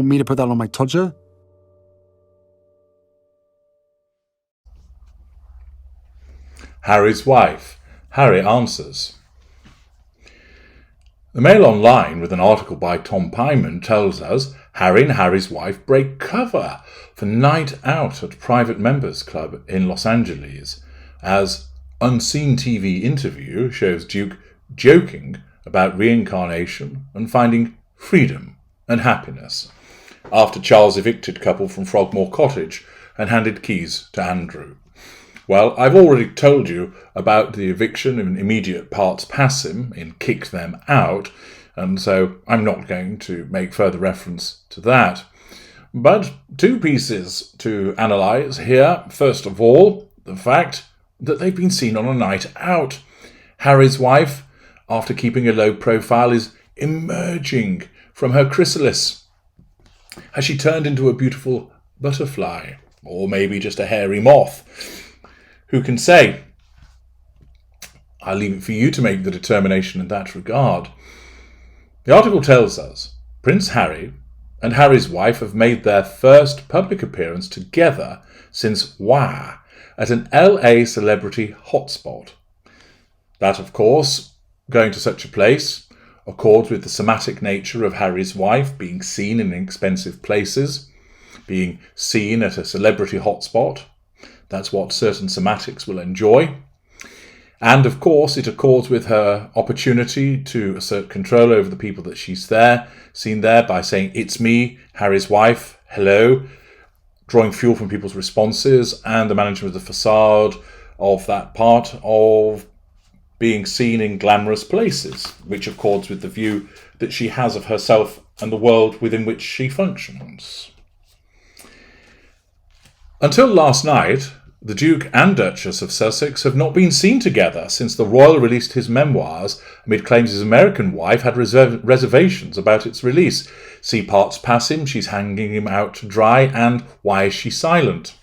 want me to put that on my Tudor? Harry's wife. Harry answers. The Mail Online, with an article by Tom Pyman, tells us Harry and Harry's wife break cover for night out at private members club in Los Angeles, as unseen TV interview shows Duke joking about reincarnation and finding freedom and happiness after Charles evicted couple from Frogmore Cottage and handed keys to Andrew. Well, I've already told you about the eviction in immediate parts passim in Kick Them Out, and so I'm not going to make further reference to that. But two pieces to analyse here. First of all, the fact that they've been seen on a night out. Harry's wife, after keeping a low profile, is emerging from her chrysalis. Has she turned into a beautiful butterfly? Or maybe just a hairy moth? Who can say? I'll leave it for you to make the determination in that regard. The article tells us Prince Harry and Harry's wife have made their first public appearance together since WA at an LA celebrity hotspot. That, of course, going to such a place accords with the somatic nature of Harry's wife being seen in expensive places, being seen at a celebrity hotspot. That's what certain somatics will enjoy. And, of course, it accords with her opportunity to assert control over the people that she's seen there by saying, "It's me, Harry's wife, hello," drawing fuel from people's responses and the management of the facade of that part of being seen in glamorous places, which accords with the view that she has of herself and the world within which she functions. Until last night, the Duke and Duchess of Sussex have not been seen together since the royal released his memoirs amid claims his American wife had reservations about its release. See parts passim, she's hanging him out to dry, and why is she silent?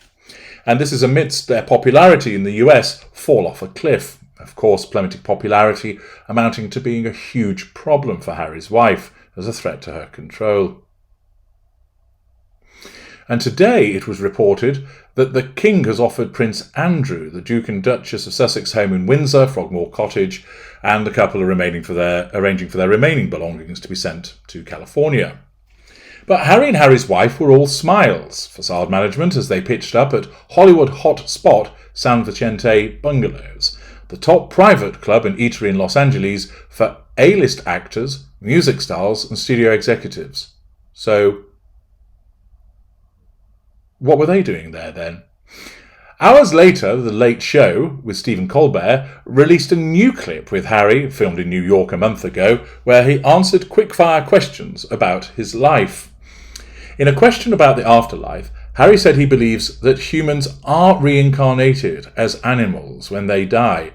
And this is amidst their popularity in the US fall off a cliff. Of course, plummeting popularity amounting to being a huge problem for Harry's wife as a threat to her control. And today it was reported that the King has offered Prince Andrew the Duke and Duchess of Sussex home in Windsor, Frogmore Cottage, and the couple are arranging for their remaining belongings to be sent to California. But Harry and Harry's wife were all smiles, facade management, as they pitched up at Hollywood hot spot San Vicente Bungalows, the top private club and eatery in Los Angeles for A-list actors, music stars, and studio executives. So, what were they doing there then? Hours later, The Late Show, with Stephen Colbert, released a new clip with Harry, filmed in New York a month ago, where he answered quickfire questions about his life. In a question about the afterlife, Harry said he believes that humans are reincarnated as animals when they die.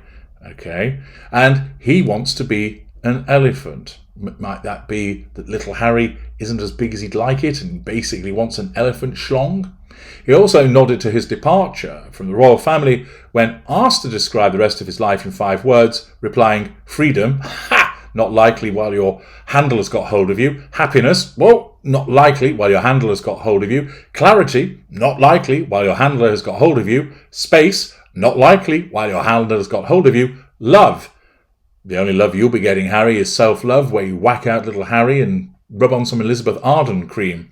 Okay, and he wants to be an elephant. Might that be that little Harry isn't as big as he'd like it and basically wants an elephant schlong? He also nodded to his departure from the royal family when asked to describe the rest of his life in 5 words, replying, freedom, ha! Not likely while your handler's got hold of you. Happiness, well, not likely while your handler's got hold of you. Clarity, not likely while your handler has got hold of you. Space, not likely while your handler's got hold of you. Love, the only love you'll be getting, Harry, is self-love, where you whack out little Harry and rub on some Elizabeth Arden cream.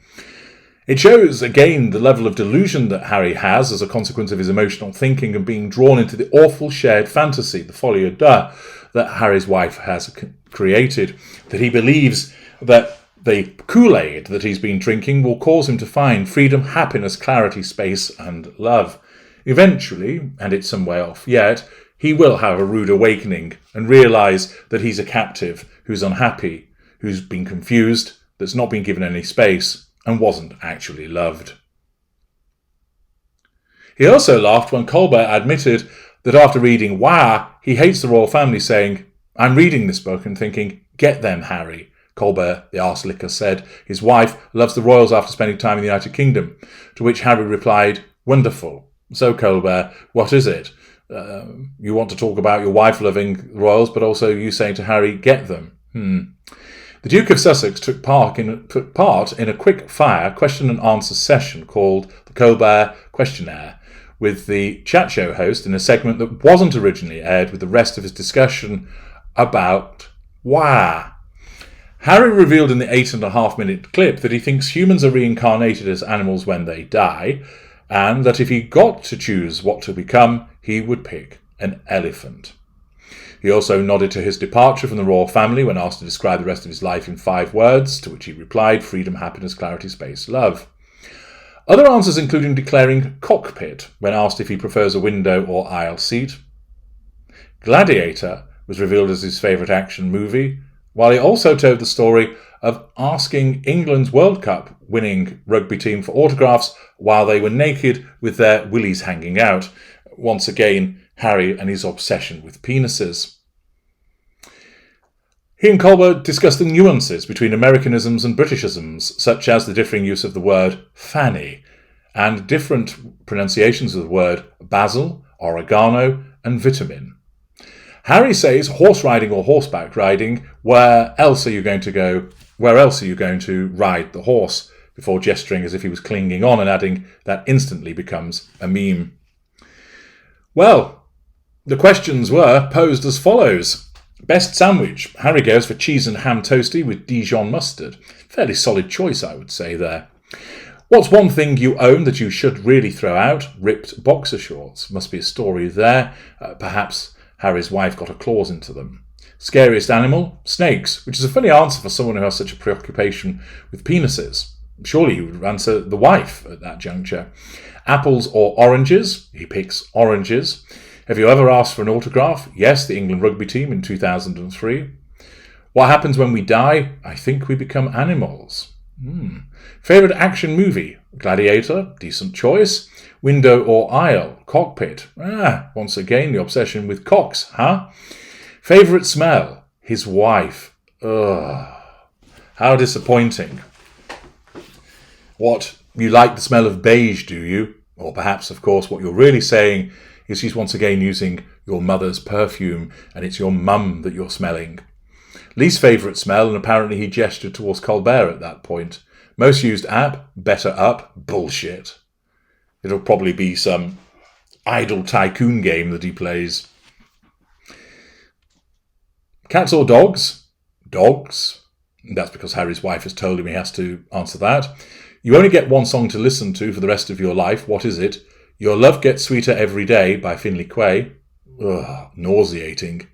It shows, again, the level of delusion that Harry has as a consequence of his emotional thinking and being drawn into the awful shared fantasy, the folie à deux, that Harry's wife has created, that he believes that the Kool-Aid that he's been drinking will cause him to find freedom, happiness, clarity, space, and love. Eventually, and it's some way off yet, he will have a rude awakening and realise that he's a captive who's unhappy, who's been confused, that's not been given any space, and wasn't actually loved. He also laughed when Colbert admitted that after reading Wow, he hates the royal family, saying, I'm reading this book and thinking, get them, Harry. Colbert, the arse-licker, said his wife loves the royals after spending time in the United Kingdom, to which Harry replied, wonderful. So, Colbert, what is it? You want to talk about your wife loving the royals, but also you saying to Harry, get them. The Duke of Sussex took part in a quick-fire question-and-answer session called the Colbert questionnaire, with the chat show host in a segment that wasn't originally aired with the rest of his discussion about wah. Harry revealed in the 8.5-minute clip that he thinks humans are reincarnated as animals when they die, and that if he got to choose what to become, he would pick an elephant. He also nodded to his departure from the royal family when asked to describe the rest of his life in 5 words, to which he replied, freedom, happiness, clarity, space, love. Other answers including declaring cockpit when asked if he prefers a window or aisle seat. Gladiator was revealed as his favourite action movie, while he also told the story of asking England's World Cup winning rugby team for autographs while they were naked with their willies hanging out. Once again, Harry and his obsession with penises. He and Colbert discussed the nuances between Americanisms and Britishisms, such as the differing use of the word fanny, and different pronunciations of the word basil, oregano, and vitamin. Harry says horse riding or horseback riding, where else are you going to ride the horse, before gesturing as if he was clinging on and adding that instantly becomes a meme. Well, the questions were posed as follows. Best sandwich. Harry goes for cheese and ham toasty with Dijon mustard. Fairly solid choice, I would say there. What's one thing you own that you should really throw out? Ripped boxer shorts. Must be a story there. Perhaps Harry's wife got a claws into them. Scariest animal? Snakes, which is a funny answer for someone who has such a preoccupation with penises. Surely he would answer the wife at that juncture. Apples or oranges? He picks oranges. Have you ever asked for an autograph? Yes, the England rugby team in 2003. What happens when we die? I think we become animals. Favourite action movie? Gladiator, decent choice. Window or aisle? Cockpit. Once again, the obsession with cocks, huh? Favourite smell? His wife. Ugh. How disappointing. What, you like the smell of beige, do you? Or perhaps, of course, what you're really saying is she's once again using your mother's perfume and it's your mum that you're smelling. Least favourite smell, and apparently he gestured towards Colbert at that point. Most used app, Better Up, bullshit. It'll probably be some idle tycoon game that he plays. Cats or dogs? Dogs. That's because Harry's wife has told him he has to answer that. You only get one song to listen to for the rest of your life. What is it? Your Love Gets Sweeter Every Day by Finley Quaye. Ugh, nauseating.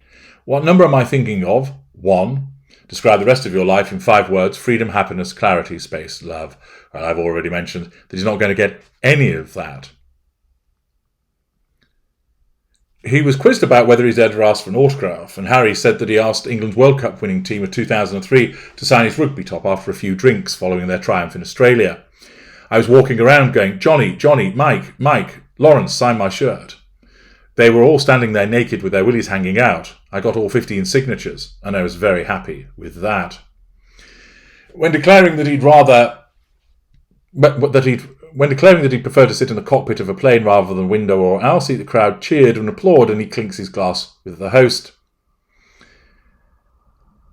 What number am I thinking of? 1. Describe the rest of your life in 5 words. Freedom, happiness, clarity, space, love. Well, I've already mentioned that he's not going to get any of that. He was quizzed about whether he's ever asked for an autograph, and Harry said that he asked England's World Cup winning team of 2003 to sign his rugby top after a few drinks following their triumph in Australia. I was walking around going, Johnny, Mike, Lawrence, sign my shirt. They were all standing there naked with their willies hanging out. I got all 15 signatures, and I was very happy with that. When declaring that he'd preferred to sit in the cockpit of a plane rather than window or aisle seat, the crowd cheered and applauded, and he clinks his glass with the host.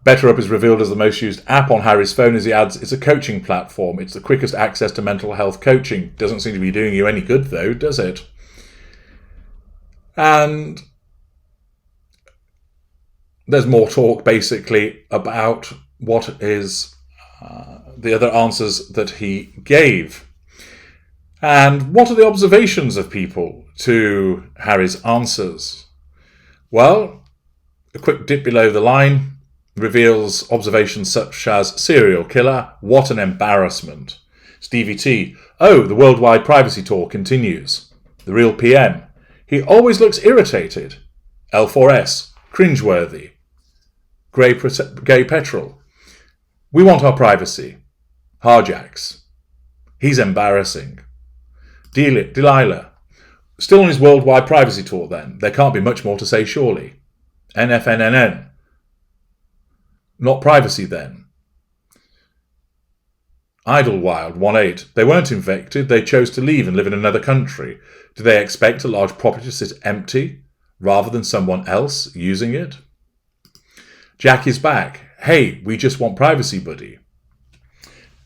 Better Up is revealed as the most used app on Harry's phone as he adds, it's a coaching platform. It's the quickest access to mental health coaching. Doesn't seem to be doing you any good though, does it? And there's more talk basically about what is the other answers that he gave. And what are the observations of people to Harry's answers? Well, a quick dip below the line reveals observations such as serial killer, what an embarrassment. Stevie T, oh, the worldwide privacy talk continues. The real PM, he always looks irritated. L4S, cringeworthy. Gay petrol, we want our privacy. Harjacks, he's embarrassing. Delilah, still on his worldwide privacy talk then. There can't be much more to say surely. NFNNN, not privacy then. Idlewild 18. They weren't infected, they chose to leave and live in another country. Do they expect a large property to sit empty rather than someone else using it? Jack is back. Hey, we just want privacy, buddy.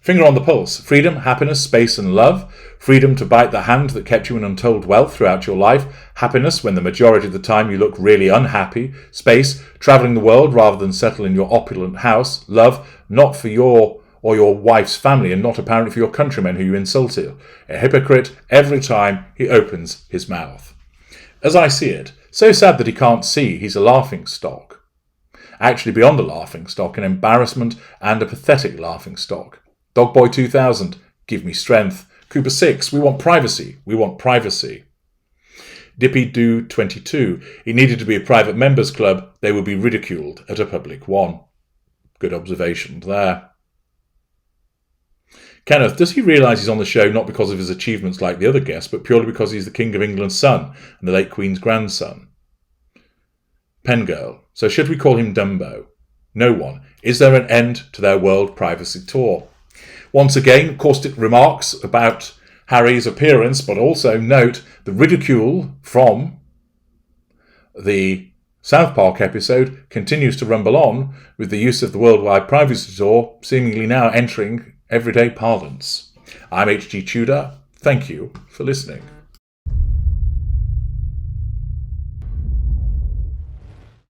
Finger on the pulse. Freedom, happiness, space and love. Freedom to bite the hand that kept you in untold wealth throughout your life. Happiness when the majority of the time you look really unhappy. Space, travelling the world rather than settle in your opulent house. Love, not for your or your wife's family and not apparently for your countrymen who you insulted. A hypocrite every time he opens his mouth. As I see it, so sad that he can't see he's a laughing stock. Actually beyond a laughing stock, an embarrassment and a pathetic laughing stock. Dogboy 2000, give me strength. Cooper 6, we want privacy. We want privacy. Dippy Doo 22, he needed to be a private members club. They would be ridiculed at a public one. Good observation there. Kenneth, does he realise he's on the show not because of his achievements like the other guests, but purely because he's the King of England's son and the late Queen's grandson? Pengirl, so should we call him Dumbo? No one. Is there an end to their world privacy tour? Once again, caustic remarks about Harry's appearance, but also note the ridicule from the South Park episode continues to rumble on with the use of the worldwide privacy tour seemingly now entering everyday parlance. I'm H.G. Tudor. Thank you for listening.